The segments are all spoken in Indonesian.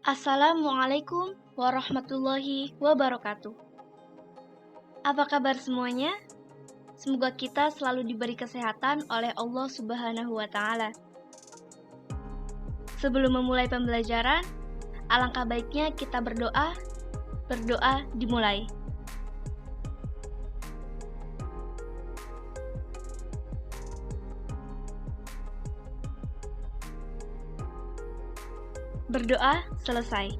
Assalamualaikum warahmatullahi wabarakatuh. Apa kabar semuanya? Semoga kita selalu diberi kesehatan oleh Allah Subhanahu wa Ta'ala. Sebelum memulai pembelajaran, alangkah baiknya kita berdoa. Berdoa dimulai. Berdoa selesai.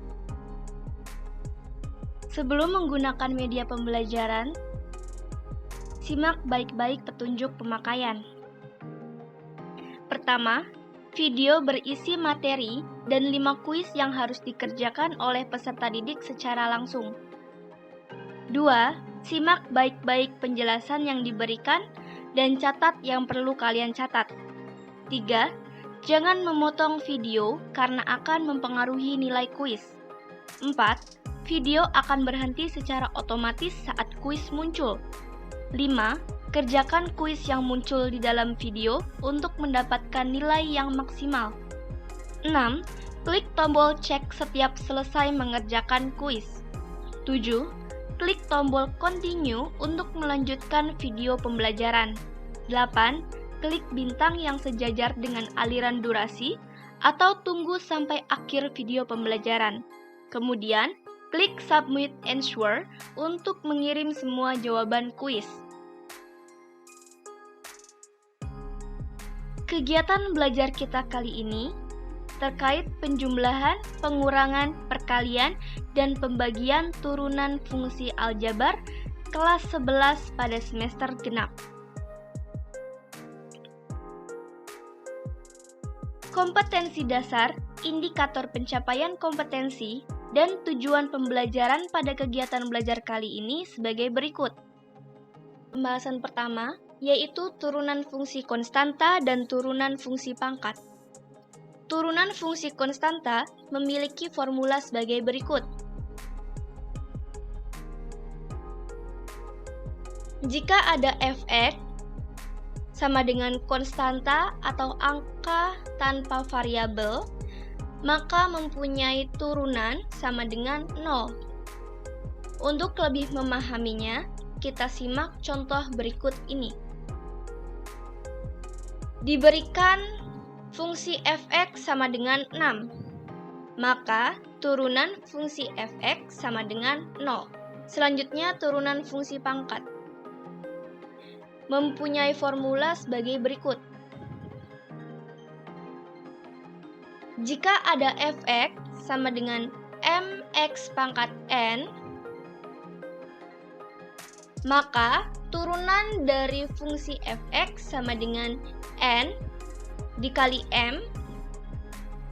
Sebelum menggunakan media pembelajaran, simak baik-baik petunjuk pemakaian. Pertama, video berisi materi dan 5 kuis yang harus dikerjakan oleh peserta didik secara langsung. 2. Simak baik-baik penjelasan yang diberikan dan catat yang perlu kalian catat. 3. Jangan memotong video karena akan mempengaruhi nilai kuis. 4. Video akan berhenti secara otomatis saat kuis muncul. 5. Kerjakan kuis yang muncul di dalam video untuk mendapatkan nilai yang maksimal. 6. Klik tombol cek setiap selesai mengerjakan kuis. 7. Klik tombol continue untuk melanjutkan video pembelajaran. 8. Klik bintang yang sejajar dengan aliran durasi atau tunggu sampai akhir video pembelajaran. Kemudian, klik submit answer untuk mengirim semua jawaban kuis. Kegiatan belajar kita kali ini terkait penjumlahan, pengurangan, perkalian, dan pembagian turunan fungsi aljabar kelas 11 pada semester genap. Kompetensi dasar, indikator pencapaian kompetensi, dan tujuan pembelajaran pada kegiatan belajar kali ini sebagai berikut. Pembahasan pertama, yaitu turunan fungsi konstanta dan turunan fungsi pangkat. Turunan fungsi konstanta memiliki formula sebagai berikut. Jika ada fx sama dengan konstanta atau angka tanpa variabel, maka mempunyai turunan sama dengan 0. Untuk lebih memahaminya, kita simak contoh berikut ini. Diberikan fungsi fx sama dengan 6, maka turunan fungsi fx sama dengan 0. Selanjutnya turunan fungsi pangkat mempunyai formula sebagai berikut. Jika ada fx sama dengan mx pangkat n, maka turunan dari fungsi fx sama dengan n dikali m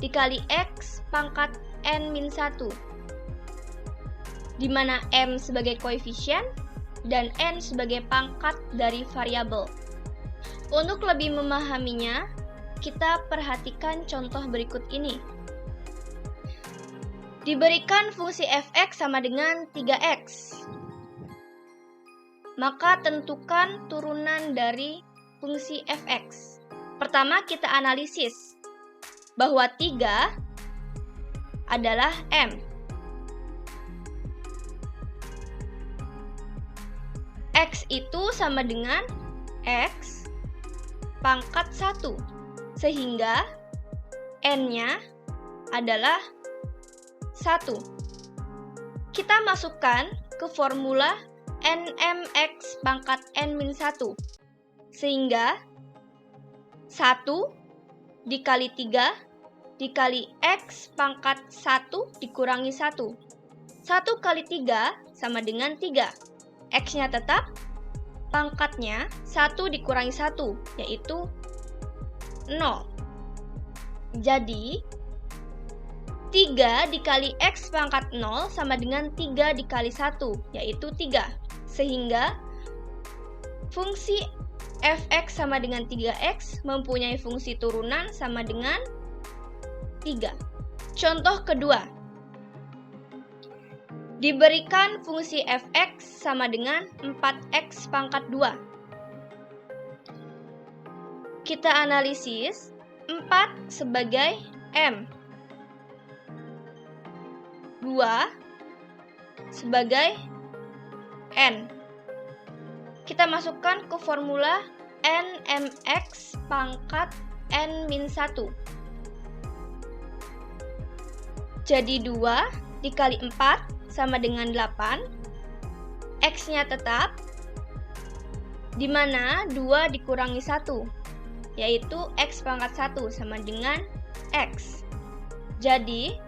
dikali x pangkat n-1, di mana m sebagai koefisien dan n sebagai pangkat dari variabel. Untuk lebih memahaminya, kita perhatikan contoh berikut ini. Diberikan fungsi fx sama dengan 3x, maka tentukan turunan dari fungsi fx. Pertama, kita analisis bahwa 3 adalah m. X itu sama dengan X pangkat 1, sehingga N-nya adalah 1. Kita masukkan ke formula NMX pangkat N-1, sehingga 1 dikali 3 dikali X pangkat 1 dikurangi 1. 1 kali 3 sama dengan 3. X-nya tetap, pangkatnya 1 dikurangi 1, yaitu 0. Jadi, 3 dikali X pangkat 0 sama dengan 3 dikali 1, yaitu 3. Sehingga, fungsi fx sama dengan 3x mempunyai fungsi turunan sama dengan 3. Contoh kedua. Diberikan fungsi f(x) sama dengan 4x pangkat 2. Kita analisis 4 sebagai M, 2 sebagai N. Kita masukkan ke formula NMX pangkat N-1. Jadi 2 dikali 4 sama dengan 8, X-nya tetap, di mana 2 dikurangi 1, yaitu X pangkat 1 sama dengan X. Jadi,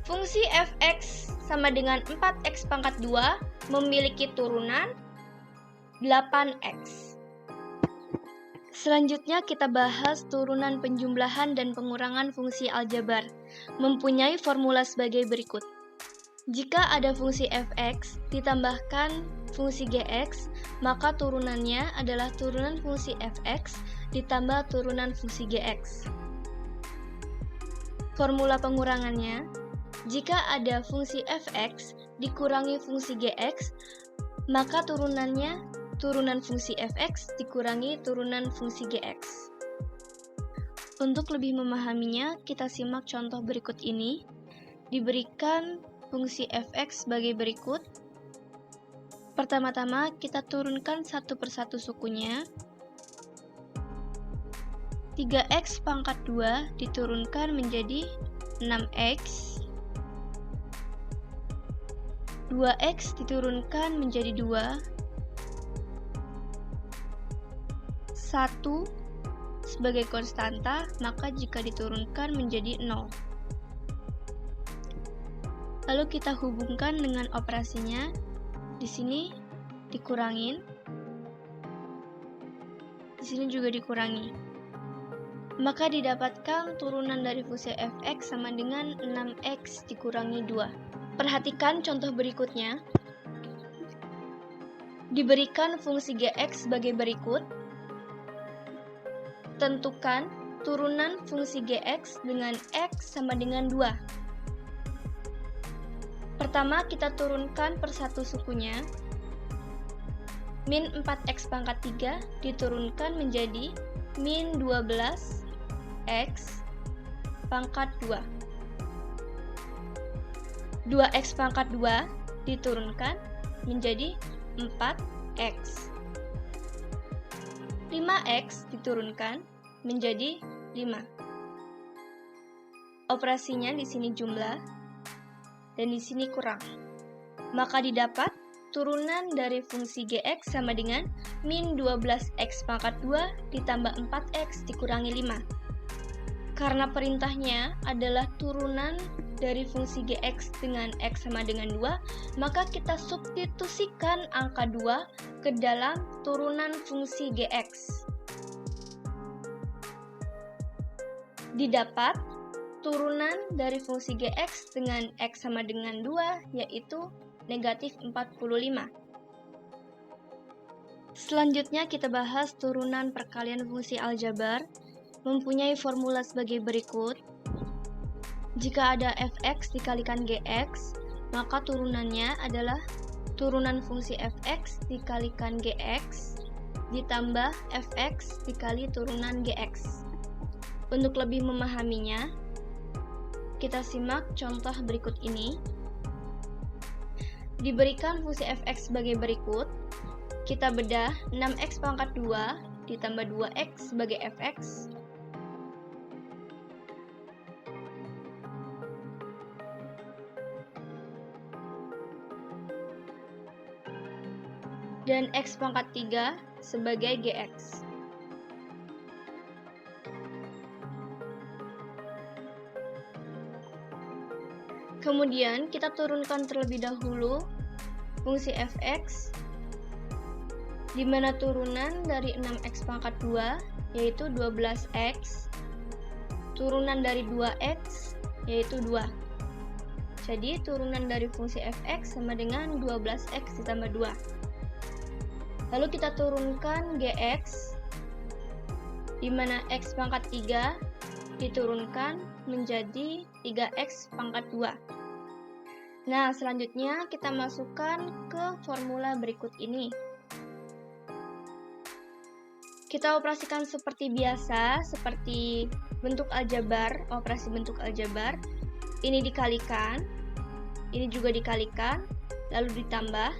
fungsi f(x) sama dengan 4X pangkat 2 memiliki turunan 8X. Selanjutnya kita bahas turunan penjumlahan dan pengurangan fungsi aljabar, mempunyai formula sebagai berikut. Jika ada fungsi f(x) ditambahkan fungsi gx, maka turunannya adalah turunan fungsi f(x) ditambah turunan fungsi gx. Formula pengurangannya, jika ada fungsi f(x) dikurangi fungsi gx, maka turunannya turunan fungsi f(x) dikurangi turunan fungsi gx. Untuk lebih memahaminya, kita simak contoh berikut ini. Diberikan fungsi f(x) sebagai berikut. Pertama-tama kita turunkan satu persatu sukunya. 3x pangkat 2 diturunkan menjadi 6x. 2x diturunkan menjadi 2. 1 sebagai konstanta, maka jika diturunkan menjadi 0. Lalu kita hubungkan dengan operasinya. Di sini dikurangin. Di sini juga dikurangi. Maka didapatkan turunan dari fungsi f(x) sama dengan 6x dikurangi 2. Perhatikan contoh berikutnya. Diberikan fungsi gx sebagai berikut. Tentukan turunan fungsi gx dengan x sama dengan 2. Pertama, kita turunkan per satu sukunya. Min 4x pangkat 3 diturunkan menjadi min 12x pangkat 2. 2x pangkat 2 diturunkan menjadi 4x. 5x diturunkan menjadi 5. Operasinya di sini jumlah dan di sini kurang. Maka didapat turunan dari fungsi gx sama dengan min 12x pangkat 2 ditambah 4x dikurangi 5. Karena perintahnya adalah turunan dari fungsi gx dengan x sama dengan 2, maka kita substitusikan angka 2 ke dalam turunan fungsi gx. Didapat turunan dari fungsi gx dengan x sama dengan 2, yaitu negatif 45. Selanjutnya kita bahas turunan perkalian fungsi aljabar, mempunyai formula sebagai berikut. Jika ada f(x) dikalikan gx, maka turunannya adalah turunan fungsi f(x) dikalikan gx ditambah f(x) dikali turunan gx. Untuk lebih memahaminya, kita simak contoh berikut ini. Diberikan fungsi f(x) sebagai berikut. Kita bedah 6x pangkat 2 ditambah 2x sebagai f(x). Dan x pangkat 3 sebagai gx. Kemudian kita turunkan terlebih dahulu fungsi f(x), di mana turunan dari 6x pangkat 2 yaitu 12x, turunan dari 2x yaitu 2. Jadi turunan dari fungsi f(x) sama dengan 12x ditambah 2. Lalu kita turunkan gx, di mana x pangkat 3 diturunkan menjadi 3x pangkat 2. Nah, selanjutnya kita masukkan ke formula berikut ini. Kita operasikan seperti biasa, seperti bentuk aljabar, operasi bentuk aljabar. Ini dikalikan, ini juga dikalikan, lalu ditambah,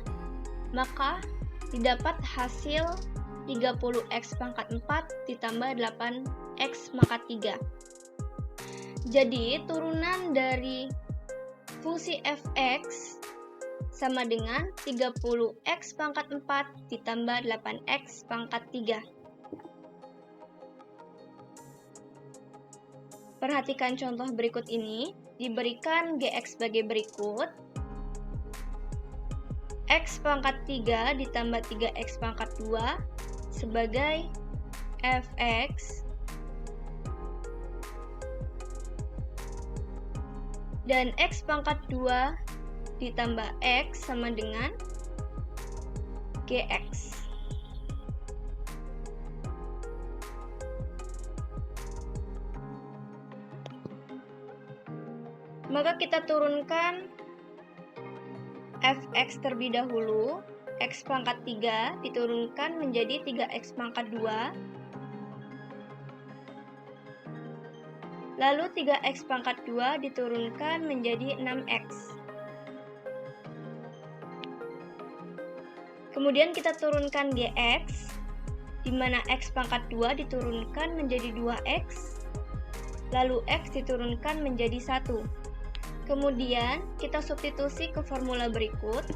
maka didapat hasil 30x pangkat 4 ditambah 8x pangkat 3. Jadi, turunan dari fungsi fx sama dengan 30x pangkat 4 ditambah 8x pangkat 3. Perhatikan contoh berikut ini, diberikan gx sebagai berikut. X pangkat 3 ditambah 3x pangkat 2 sebagai fx dan x pangkat 2 ditambah x sama dengan gx. Maka kita turunkan fx terlebih dahulu. X pangkat 3 diturunkan menjadi 3x pangkat 2. Lalu 3x pangkat 2 diturunkan menjadi 6x. Kemudian kita turunkan gx, di mana x pangkat 2 diturunkan menjadi 2x, lalu x diturunkan menjadi 1. Kemudian kita substitusi ke formula berikut.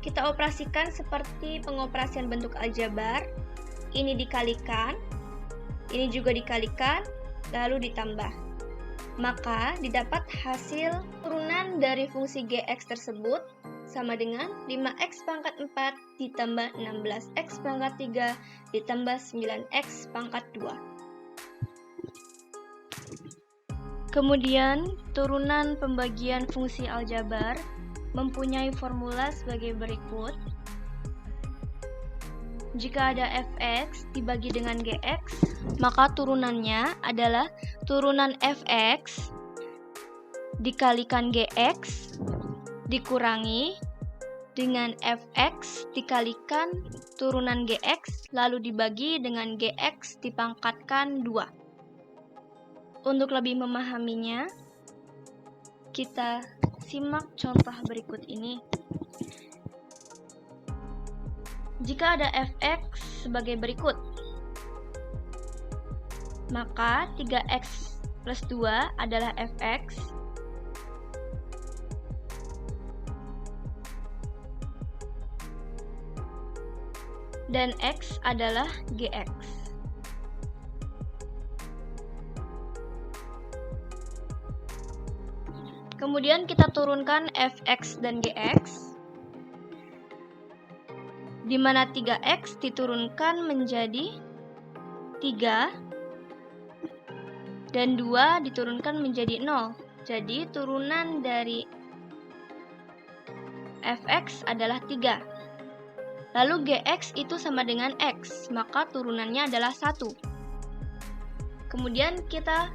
Kita operasikan seperti pengoperasian bentuk aljabar. Ini dikalikan, ini juga dikalikan, lalu ditambah. Maka didapat hasil turunan dari fungsi gx tersebut sama dengan 5x pangkat 4 ditambah 16x pangkat 3 ditambah 9x pangkat 2. Kemudian, turunan pembagian fungsi aljabar mempunyai formula sebagai berikut. Jika ada fx dibagi dengan gx, maka turunannya adalah turunan fx dikalikan gx dikurangi dengan fx dikalikan turunan gx lalu dibagi dengan gx dipangkatkan 2. Untuk lebih memahaminya, kita simak contoh berikut ini. Jika ada fx sebagai berikut, maka 3x plus 2 adalah fx, dan x adalah gx. Kemudian kita turunkan fx dan gx, di mana 3x diturunkan menjadi 3 dan 2 diturunkan menjadi 0. Jadi turunan dari fx adalah 3. Lalu gx itu sama dengan x, maka turunannya adalah 1. Kemudian kita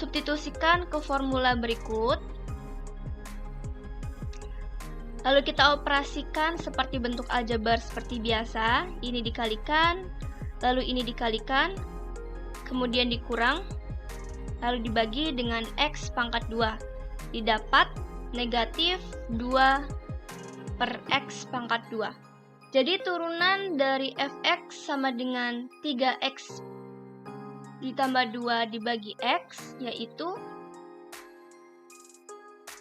substitusikan ke formula berikut. Lalu kita operasikan seperti bentuk aljabar seperti biasa. Ini dikalikan, lalu ini dikalikan, kemudian dikurang, lalu dibagi dengan x pangkat 2. Didapat negatif 2 per x pangkat 2. Jadi turunan dari fx sama dengan 3x ditambah 2 dibagi x, yaitu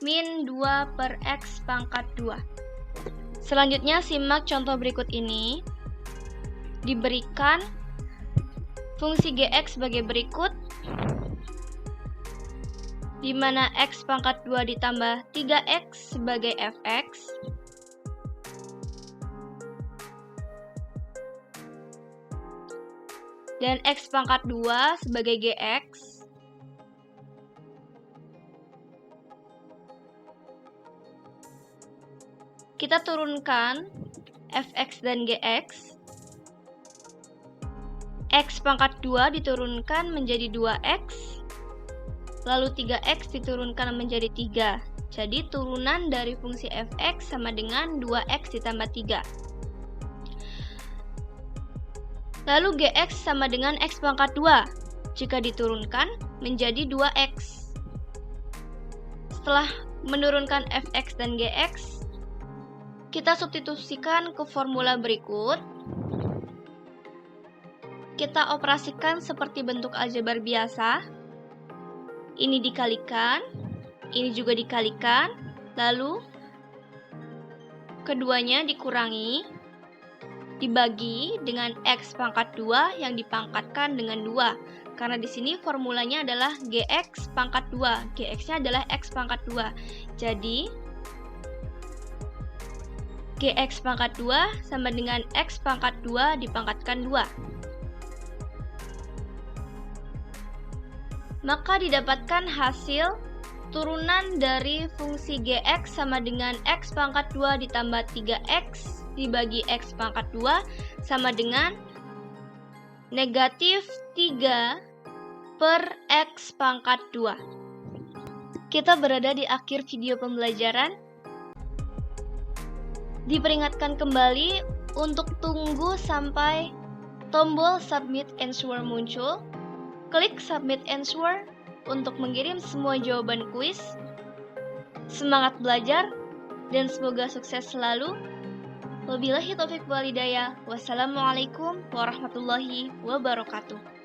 min 2 per x pangkat 2. Selanjutnya simak contoh berikut ini. Diberikan fungsi gx sebagai berikut, di mana x pangkat 2 ditambah 3x sebagai fx, dan x pangkat 2 sebagai gx. Kita turunkan fx dan gx. X pangkat 2 diturunkan menjadi 2x, lalu 3x diturunkan menjadi 3. Jadi turunan dari fungsi fx sama dengan 2x ditambah 3. Lalu gx sama dengan x pangkat 2. Jika diturunkan menjadi 2x. Setelah menurunkan fx dan gx, kita substitusikan ke formula berikut. Kita operasikan seperti bentuk aljabar biasa. Ini dikalikan, ini juga dikalikan, lalu keduanya dikurangi, dibagi dengan x pangkat 2 yang dipangkatkan dengan 2. Karena di sini formulanya adalah gx pangkat 2. Gx-nya adalah x pangkat 2. Jadi, gx pangkat 2 sama dengan x pangkat 2 dipangkatkan 2. Maka didapatkan hasil turunan dari fungsi gx sama dengan x pangkat 2 ditambah 3x dibagi x pangkat 2 sama dengan negatif 3 per x pangkat 2. Kita berada di akhir video pembelajaran. Diperingatkan kembali untuk tunggu sampai tombol submit answer muncul. Klik submit answer untuk mengirim semua jawaban kuis. Semangat belajar dan semoga sukses selalu. Wabillahi taufiq wal hidayah. Wassalamualaikum warahmatullahi wabarakatuh.